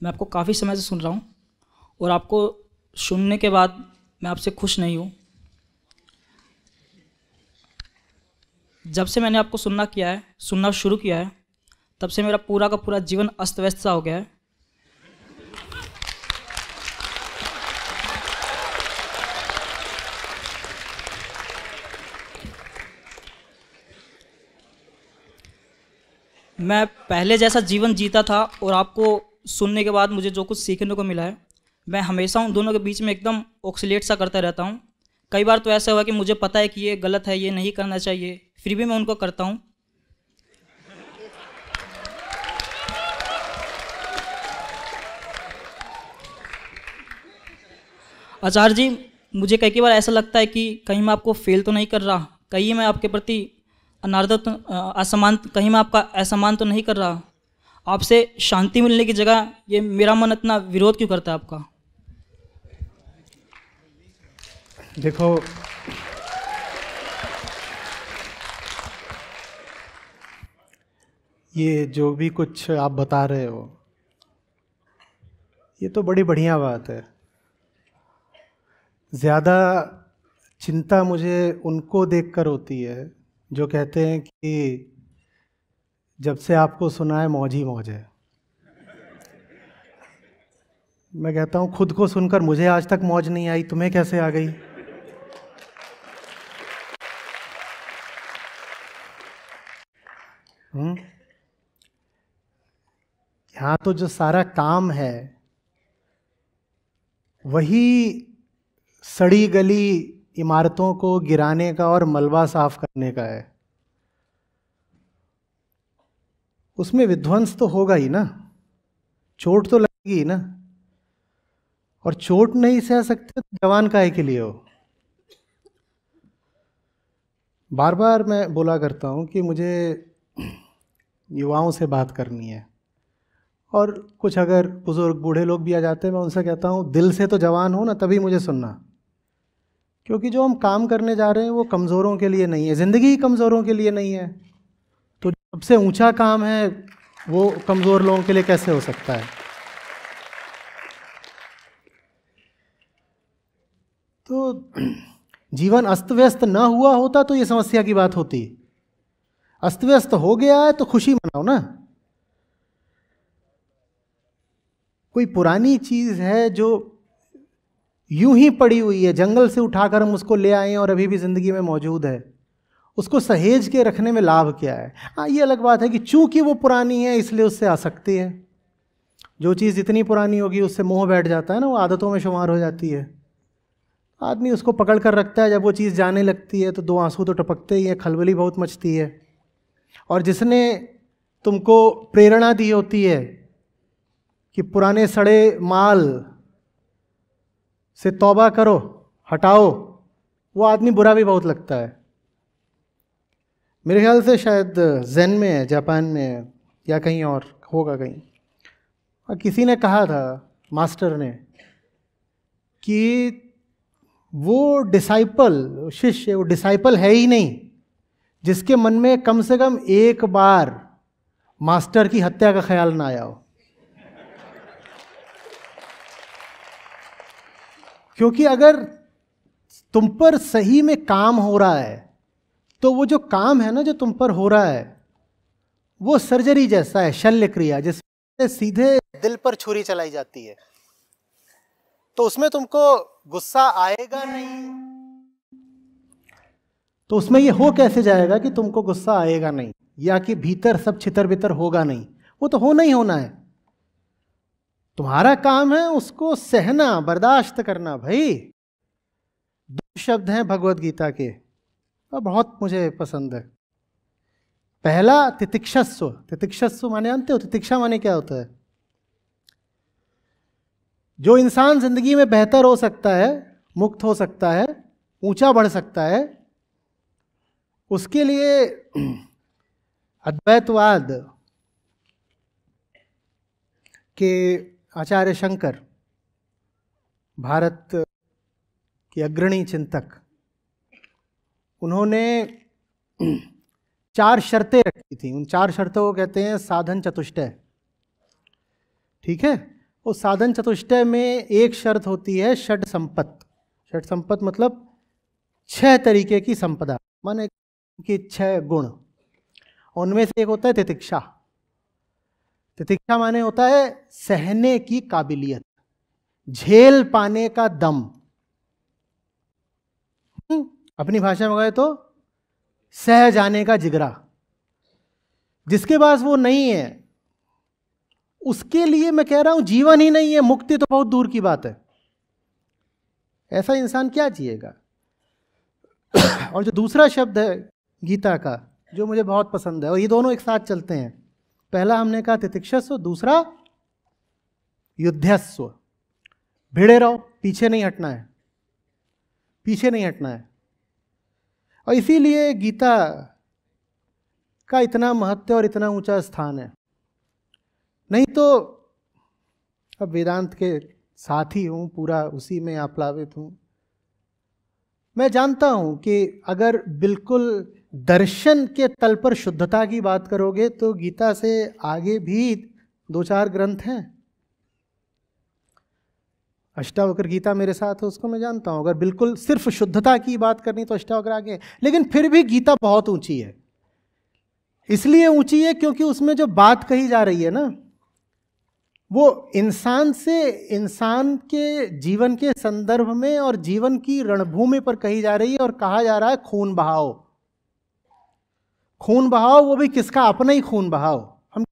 मैं आपको काफ़ी समय से सुन रहा हूँ और आपको सुनने के बाद मैं आपसे खुश नहीं हूँ। जब से मैंने आपको सुनना शुरू किया है, तब से मेरा पूरा का पूरा जीवन अस्त व्यस्त सा हो गया है। मैं पहले जैसा जीवन जीता था और आपको सुनने के बाद मुझे जो कुछ सीखने को मिला है, मैं हमेशा उन दोनों के बीच में एकदम ऑक्सीलेट सा करता रहता हूँ। कई बार तो ऐसा हुआ कि मुझे पता है कि ये गलत है, ये नहीं करना चाहिए, फिर भी मैं उनको करता हूँ। आचार्य जी, मुझे कई बार ऐसा लगता है कि कहीं मैं आपको फेल तो नहीं कर रहा, कहीं मैं आपके प्रति अनादर तो असमान, कहीं मैं आपका असम्मान तो नहीं कर रहा। आपसे शांति मिलने की जगह ये मेरा मन इतना विरोध क्यों करता है आपका? देखो, ये जो भी कुछ आप बता रहे हो, ये तो बड़ी बढ़िया बात है। ज़्यादा चिंता मुझे उनको देखकर होती है जो कहते हैं कि जब से आपको सुना है मौज ही मौज है। मैं कहता हूँ खुद को सुनकर मुझे आज तक मौज नहीं आई, तुम्हें कैसे आ गई? यहाँ तो जो सारा काम है वही सड़ी गली इमारतों को गिराने का और मलबा साफ करने का है। उसमें विध्वंस तो होगा ही ना, चोट तो लगेगी ना। और चोट नहीं सह सकते तो जवान काहे के लिए हो? बार बार मैं बोला करता हूँ कि मुझे युवाओं से बात करनी है, और कुछ अगर बुजुर्ग बूढ़े लोग भी आ जाते हैं, मैं उनसे कहता हूँ दिल से तो जवान हो ना, तभी मुझे सुनना। क्योंकि जो हम काम करने जा रहे हैं वो कमज़ोरों के लिए नहीं है, ज़िंदगी ही कमज़ोरों के लिए नहीं है। तो सबसे ऊंचा काम है वो कमज़ोर लोगों के लिए कैसे हो सकता है? तो जीवन अस्त व्यस्त ना हुआ होता तो ये समस्या की बात होती। अस्त व्यस्त हो गया है तो खुशी मनाओ ना। कोई पुरानी चीज़ है जो यूं ही पड़ी हुई है, जंगल से उठाकर हम उसको ले आए और अभी भी ज़िंदगी में मौजूद है, उसको सहेज के रखने में लाभ क्या है? हाँ, ये अलग बात है कि चूंकि वो पुरानी है इसलिए उससे आसक्ति है। जो चीज़ जितनी पुरानी होगी उससे मोह बैठ जाता है ना, वो आदतों में शुमार हो जाती है। आदमी उसको पकड़ कर रखता है, जब वो चीज़ जाने लगती है तो दो आंसू तो टपकते ही हैं, खलबली बहुत मचती है। और जिसने तुमको प्रेरणा दी होती है कि पुराने सड़े माल से तौबा करो, हटाओ, वो आदमी बुरा भी बहुत लगता है। मेरे ख्याल से शायद ज़ेन में है, जापान में है, या कहीं और होगा कहीं। और किसी ने कहा था, मास्टर ने, कि वो डिसाइपल, शिष्य, वो डिसाइपल है ही नहीं जिसके मन में कम से कम एक बार मास्टर की हत्या का ख्याल ना आया हो। क्योंकि अगर तुम पर सही में काम हो रहा है तो वो जो काम है ना, जो तुम पर हो रहा है, वो सर्जरी जैसा है, शल्य क्रिया, जिसमें सीधे दिल पर छुरी चलाई जाती है। तो उसमें तुमको गुस्सा आएगा नहीं, तो उसमें ये हो कैसे जाएगा कि तुमको गुस्सा आएगा नहीं, या कि भीतर सब छितर बितर होगा नहीं? वो तो होना ही होना है। तुम्हारा काम है उसको सहना, बर्दाश्त करना। भाई, दो शब्द हैं भगवत गीता के और बहुत मुझे पसंद है। पहला तितिक्षस्व। तितिक्षस्व माने जानते हो? तितिक्षा माने क्या होता है? जो इंसान जिंदगी में बेहतर हो सकता है, मुक्त हो सकता है, ऊंचा बढ़ सकता है, उसके लिए अद्वैतवाद के आचार्य शंकर, भारत के अग्रणी चिंतक, उन्होंने 4 शर्तें रखी थी। उन 4 शर्तों को कहते हैं साधन चतुष्टय। ठीक है? उस साधन चतुष्टय में एक शर्त होती है षड संपत्त। षड संपत्त मतलब 6 तरीके की संपदा, माने कि 6 गुण। उनमें से एक होता है तितिक्षा। तितिक्षा माने होता है सहने की काबिलियत, झेल पाने का दम। अपनी भाषा में कहे तो सह जाने का जिगरा। जिसके पास वो नहीं है उसके लिए मैं कह रहा हूं जीवन ही नहीं है, मुक्ति तो बहुत दूर की बात है। ऐसा इंसान क्या जिएगा। और जो दूसरा शब्द है गीता का जो मुझे बहुत पसंद है, और ये दोनों एक साथ चलते हैं। पहला हमने कहा तितिक्षस्व, दूसरा युद्धस्व। भिड़े रहो, पीछे नहीं हटना है, पीछे नहीं हटना है। और इसीलिए गीता का इतना महत्व और इतना ऊंचा स्थान है। नहीं तो अब वेदांत के साथी हूं, पूरा उसी में आप्लावित हूं। मैं जानता हूं कि अगर बिल्कुल दर्शन के तल पर शुद्धता की बात करोगे तो गीता से आगे भी 2-4 ग्रंथ हैं। अष्टावक्र गीता मेरे साथ है, उसको मैं जानता हूं। अगर बिल्कुल सिर्फ शुद्धता की बात करनी तो अष्टावक्र आगे है। लेकिन फिर भी गीता बहुत ऊंची है। इसलिए ऊंची है क्योंकि उसमें जो बात कही जा रही है ना, वो इंसान से इंसान के जीवन के संदर्भ में और जीवन की रणभूमि पर कही जा रही है। और कहा जा रहा है खून बहाओ, खून बहाओ, वो भी किसका, अपना ही खून बहाओ। हम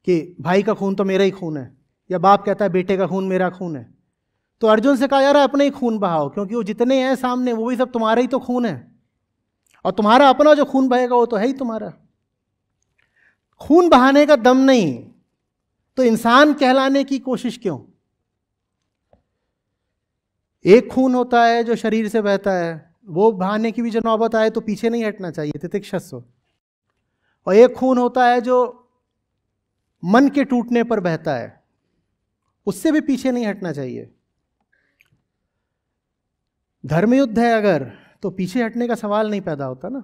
कि भाई का खून तो मेरा ही खून है, या बाप कहता है बेटे का खून मेरा खून है। तो अर्जुन से कहा जा रहा है अपना ही खून बहाओ, क्योंकि वो जितने हैं सामने वो भी सब तुम्हारा ही तो खून है। और तुम्हारा अपना जो खून बहेगा वो तो है ही तुम्हारा। खून बहाने का दम नहीं तो इंसान कहलाने की कोशिश क्यों। एक खून होता है जो शरीर से बहता है, वो बहाने की भी जो नौबत आए तो पीछे नहीं हटना चाहिए, तितिक्षस्व। और एक खून होता है जो मन के टूटने पर बहता है, उससे भी पीछे नहीं हटना चाहिए। धर्मयुद्ध है अगर, तो पीछे हटने का सवाल नहीं पैदा होता ना।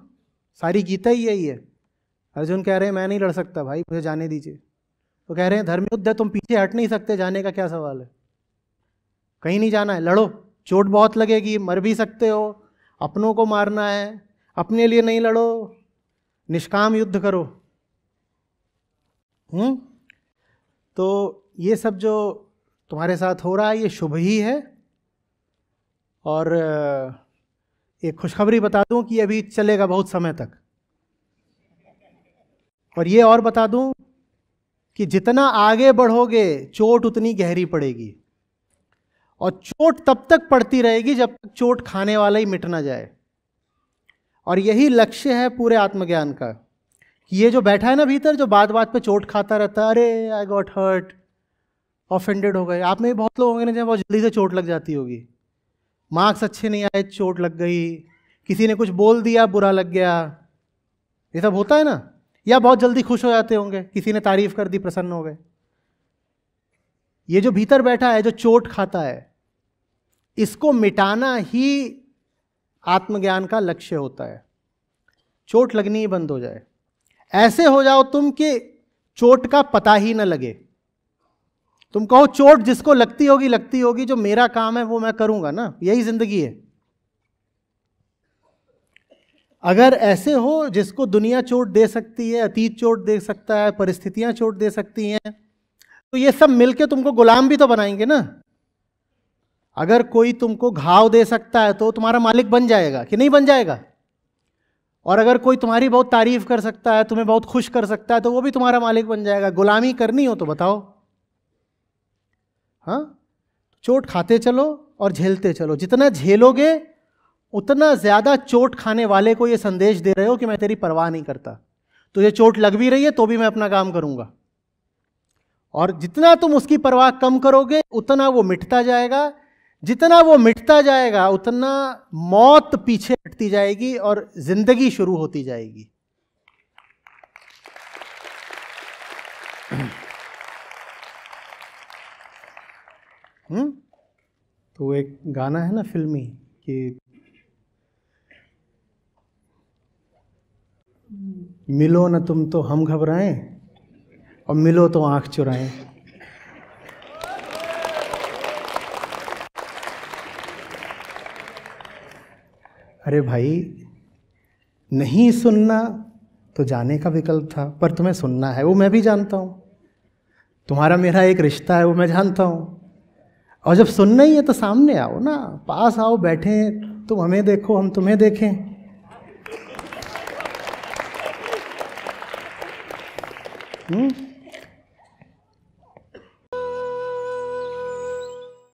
सारी गीता ही यही है। अर्जुन कह रहे हैं मैं नहीं लड़ सकता भाई, मुझे जाने दीजिए। तो कह रहे हैं धर्मयुद्ध है, तुम पीछे हट नहीं सकते, जाने का क्या सवाल है। कहीं नहीं जाना है, लड़ो, चोट बहुत लगेगी, मर भी सकते हो, अपनों को मारना है, अपने लिए नहीं लड़ो, निष्काम युद्ध करो। तो ये सब जो तुम्हारे साथ हो रहा है ये शुभ ही है। और एक खुशखबरी बता दूं कि अभी चलेगा बहुत समय तक। और ये और बता दूं कि जितना आगे बढ़ोगे चोट उतनी गहरी पड़ेगी। और चोट तब तक पड़ती रहेगी जब तक चोट खाने वाला ही मिट ना जाए। और यही लक्ष्य है पूरे आत्मज्ञान का कि ये जो बैठा है ना भीतर, जो बात बात पे चोट खाता रहता है, अरे आई गॉट हर्ट, ऑफेंडेड हो गए। आप में भी बहुत लोग होंगे ना जब बहुत जल्दी से चोट लग जाती होगी। मार्क्स अच्छे नहीं आए, चोट लग गई, किसी ने कुछ बोल दिया, बुरा लग गया, ये सब होता है ना। या बहुत जल्दी खुश हो जाते होंगे, किसी ने तारीफ कर दी, प्रसन्न हो गए। ये जो भीतर बैठा है जो चोट खाता है, इसको मिटाना ही आत्मज्ञान का लक्ष्य होता है। चोट लगनी ही बंद हो जाए। ऐसे हो जाओ तुम कि चोट का पता ही न लगे। तुम कहो चोट जिसको लगती होगी, जो मेरा काम है वो मैं करूंगा ना, यही जिंदगी है। अगर ऐसे हो जिसको दुनिया चोट दे सकती है, अतीत चोट दे सकता है, परिस्थितियां चोट दे सकती हैं, तो ये सब मिलके तुमको गुलाम भी तो बनाएंगे ना। अगर कोई तुमको घाव दे सकता है तो तुम्हारा मालिक बन जाएगा कि नहीं बन जाएगा। और अगर कोई तुम्हारी बहुत तारीफ कर सकता है, तुम्हें बहुत खुश कर सकता है, तो वो भी तुम्हारा मालिक बन जाएगा। गुलामी करनी हो तो बताओ। हाँ, चोट खाते चलो और झेलते चलो। जितना झेलोगे उतना ज्यादा चोट खाने वाले को ये संदेश दे रहे हो कि मैं तेरी परवाह नहीं करता। तुझे चोट लग भी रही है तो भी मैं अपना काम करूंगा। और जितना तुम उसकी परवाह कम करोगे उतना वो मिटता जाएगा। जितना वो मिटता जाएगा उतना मौत पीछे हटती जाएगी और जिंदगी शुरू होती जाएगी। तो एक गाना है ना फिल्मी कि मिलो न तुम तो हम घबराएं और मिलो तो आंख चुराएं। अरे भाई, नहीं सुनना तो जाने का विकल्प था, पर तुम्हें सुनना है वो मैं भी जानता हूँ। तुम्हारा मेरा एक रिश्ता है वो मैं जानता हूँ। और जब सुनना ही है तो सामने आओ ना, पास आओ, बैठे, तुम हमें देखो हम तुम्हें देखें।